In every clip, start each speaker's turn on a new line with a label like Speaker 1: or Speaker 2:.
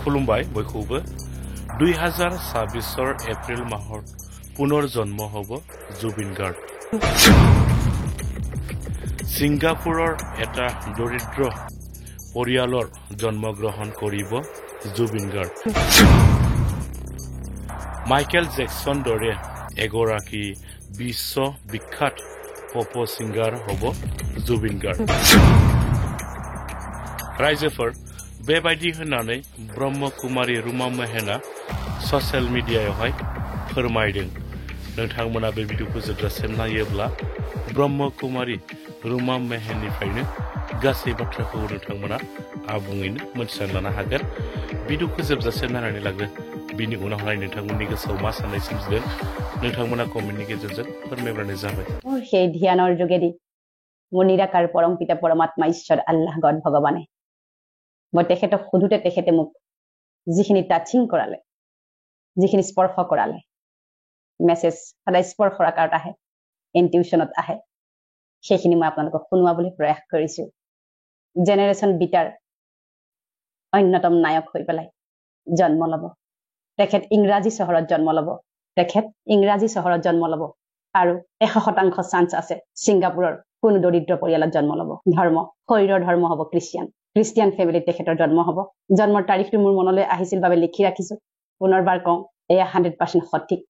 Speaker 1: खुलुमबाय बयखौबो 2026 एप्रिल माहर पुनर्जन्म हब जुबिन गार्ग सिंगापुरर एटा दरिद्र परियालर जन्मग्रहण करिब जुबिन गार्ग माइकेल जैक्सन दरे एगराकी विश्व विख्यात पप सिंगार हब जुबिन गार्ग रायजोफोर बेबायदि होननानै ब्रह्मकुमारी रुमा मेहेना ससियेल मिडियायावहाय फोरमायदों नोंथांमोना बे भिडिअखौ जोबजासिम नायोब्ला ब्रह्मकुमारी रुमा मेहेननिफ्रायनो गासै बाथ्राखौ नोंथांमोना आबुङैनो मोनथिना लानो हागोन भिडिअखौ जोबजासिम नायनानै लागोन बिनि उनावहाय नोंथांमोननि गोसोआव मा साननाय सोमजिदों नोंथांमोना कमेन्टनि गेजेरजों फोरमायब्लानो जाबाय
Speaker 2: সেই ধ্যানৰ যোগেদি মোৰ নিৰাকাৰ পৰম পিতা পৰমাত্মা ঈশ্বৰ আল্লাহ গড ভগৱানে মই তেখেতক সুধোতে তেখেতে মোক যিখিনি টাচিং কৰালে যিখিনি স্পৰ্শ কৰালে মেছেজ সদায় স্পৰ্শৰ আকাৰত আহে ইনটিউচনত আহে সেইখিনি মই আপোনালোকক শুনোৱাবলৈ প্ৰয়াস কৰিছো জেনেৰেশ্যন বিটাৰ অন্যতম নায়ক হৈ পেলাই জন্ম ল'ব তেখেত ইংৰাজী চহৰত জন্ম ল'ব তেখেত ইংৰাজী চহৰত জন্ম ল'ব আৰু 100% চান্স আছে সিংগাপুৰৰ কোনো দৰিদ্ৰ পৰিয়ালত জন্ম ল'ব ধৰ্ম শৰীৰৰ ধৰ্ম হ'ব খ্ৰীষ্টিয়ান ফেমিলিত তেখেতৰ জন্ম হ'ব জন্মৰ তাৰিখটো মোৰ মনলৈ আহিছিল বাবে লিখি ৰাখিছো পুনৰবাৰ কওঁ এয়া 100% সঠিক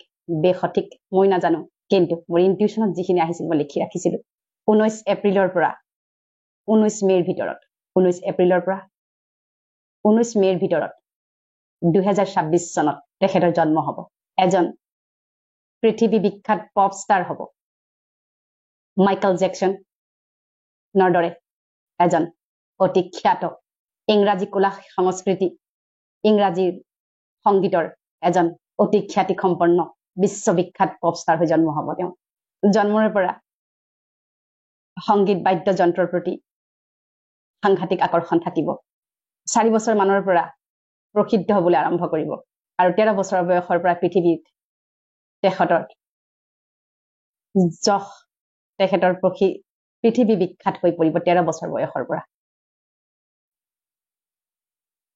Speaker 2: বেসঠিক মই নাজানো কিন্তু মোৰ ইনটিউচনত যিখিনি আহিছিল মই লিখি ৰাখিছিলো 19 এপ্ৰিলৰ পৰা 19 মেৰ ভিতৰত 19 এপ্ৰিলৰ পৰা 19 মেৰ ভিতৰত 2026 চনত তেখেতৰ জন্ম হ'ব এজন পৃথিৱী বিখ্যাত পপ ষ্টাৰ হ'ব মাইকেল জেকসন নৰদৰে এজন অতি খ্যাত ইংৰাজী কলা সংস্কৃতি ইংৰাজী সংগীতৰ এজন অতি খ্যাতি সম্পন্ন বিশ্ববিখ্যাত পপ ষ্টাৰ হৈ জন্ম হ'ব তেওঁ জন্মৰ পৰা সংগীত বাদ্যযন্ত্ৰৰ প্ৰতি সাংঘাতিক আকৰ্ষণ থাকিব 4 বছৰ মানৰ পৰা প্ৰসিদ্ধ হ'বলৈ আৰম্ভ কৰিব আৰু 13 বছৰ বয়সৰ পৰা পৃথিৱীত তেখেতৰ পৃথিৱী বিখ্যাত হৈ পৰিব 13 বছৰ বয়সৰ পৰা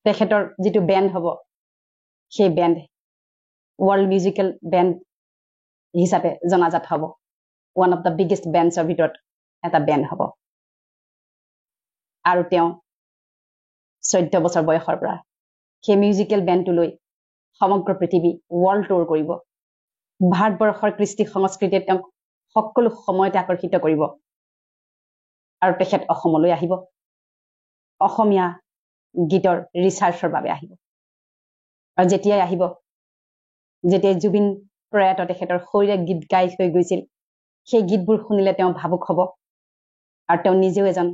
Speaker 2: তেখেতৰ যিটো বেণ্ড হ'ব সেই বেণ্ড ওয়ার্ল্ড মিউজিক্যাল ব্যান্ড হিচাপে জনাজাত হ'ব ওয়ান অফ দ্য বিগেষ্ট ব্যান্ডছৰ ভিতৰত এটা ব্যান্ড হ'ব আৰু তেওঁ 14 বছৰ বয়সৰ পৰা সেই মিউজিক্যাল ব্যান্ডটো লৈ সমগ্ৰ পৃথিৱী ওয়াৰ্ল্ড টুৰ কৰিব ভাৰতবৰ্ষৰ কৃষ্টি সংস্কৃতিয়ে তেওঁক সকলো সময়তে আকৰ্ষিত কৰিব আৰু তেখেত অসমলৈ আহিব অসমীয়া গীতৰ ৰিচাৰ্চৰ বাবে আহিব আৰু যেতিয়াই আহিব যেতিয়া জুবিন প্ৰয়াত তেখেতৰ শৰীৰে গীত গাই হৈ গৈছিল সেই গীতবোৰ শুনিলে তেওঁ ভাবুক হ'ব আৰু তেওঁ নিজেও এজন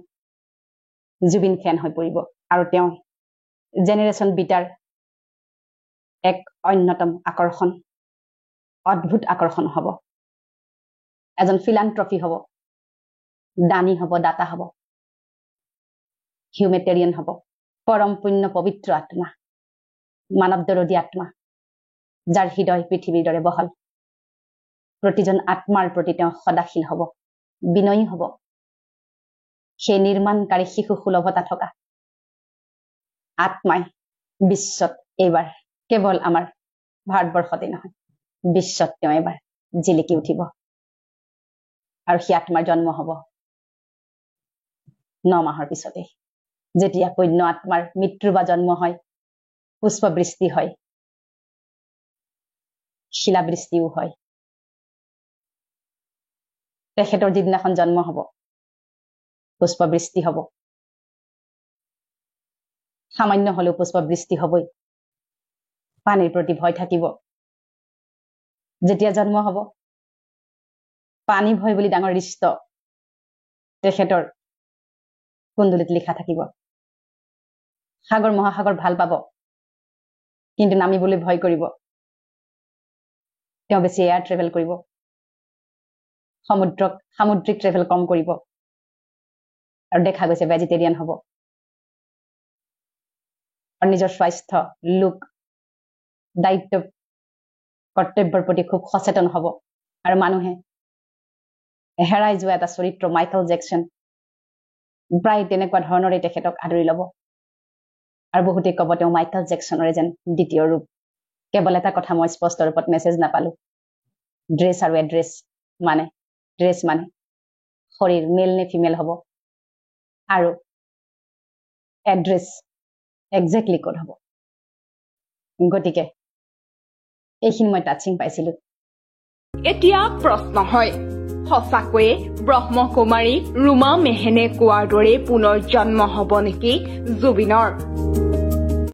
Speaker 2: জুবিন ফ্যান হৈ পৰিব আৰু তেওঁ জেনেৰেশ্যন বিটাৰ এক অন্যতম আকৰ্ষণ অদ্ভুত আকৰ্ষণ হ'ব এজন ফিলান্থ্ৰপি হ'ব দানী হ'ব দাতা হ'ব হিউমেটেৰিয়ান হ'ব পৰম পুণ্য পবিত্ৰ আত্মা মানৱ দৰদী আত্মা যাৰ হৃদয় পৃথিৱীৰ দৰে বহল প্ৰতিজন আত্মাৰ প্ৰতি তেওঁ সদাশীল হ'ব বিনয়ী হ'ব সেই নিৰ্মাণকাৰী শিশু সুলভতা থকা আত্মাই বিশ্বত এইবাৰ কেৱল আমাৰ ভাৰতবৰ্ষতে নহয় বিশ্বত তেওঁ এবাৰ জিলিকি উঠিব আৰু সেই আত্মাৰ জন্ম হ'ব 9 মাহৰ পিছতে যেতিয়া পুণ্য আত্মাৰ মৃত্যু বা জন্ম হয় পুষ্পবৃষ্টি হয় শিলাবৃষ্টিও হয় তেখেতৰ যিদিনাখন জন্ম হ'ব পুষ্পবৃষ্টি হ'ব সামান্য হলেও পুষ্পবৃষ্টি হ'বই পানীৰ প্ৰতি ভয় থাকিব যেতিয়া জন্ম হ'ব পানী ভয় বুলি ডাঙৰ ৰিষ্ট তেখেতৰ কুণ্ডলিত লিখা থাকিব সাগৰ মহাসাগৰ ভাল পাব কিন্তু নামিবলৈ ভয় কৰিব তেওঁ বেছি এয়াৰ ট্ৰেভেল কৰিব সামুদ্ৰিক ট্ৰেভেল কম কৰিব আৰু দেখা গৈছে ভেজিটেৰিয়ান হ'ব আৰু নিজৰ স্বাস্থ্য লুক দায়িত্ব কৰ্তব্যৰ প্ৰতি খুব সচেতন হ'ব আৰু মানুহে হেৰাই যোৱা এটা চৰিত্ৰ মাইকেল জেকসন প্ৰায় তেনেকুৱা ধৰণৰে তেখেতক আদৰি ল'ব আৰু বহুতে ক'ব তেওঁ মাইকেল জেকচনৰ যেন দ্বিতীয় ৰূপ কেৱল এটা কথা মই স্পষ্ট ৰূপত মেছেজ নাপালো ড্ৰেছ আৰু এড্ৰেছ মানে ড্ৰেছ মানে শৰীৰ মেল নে ফিমেল হ'ব আৰু এড্ৰেছ একজেক্টলি ক'ত হ'ব গতিকে এইখিনি মই টাচিং পাইছিলো
Speaker 3: এতিয়া প্ৰশ্ন হয় সঁচাকৈয়ে ব্ৰহ্মকুমাৰী ৰুমা মেহেনে কোৱাৰ দৰে পুনৰ জন্ম হ'ব নেকি জুবিনৰ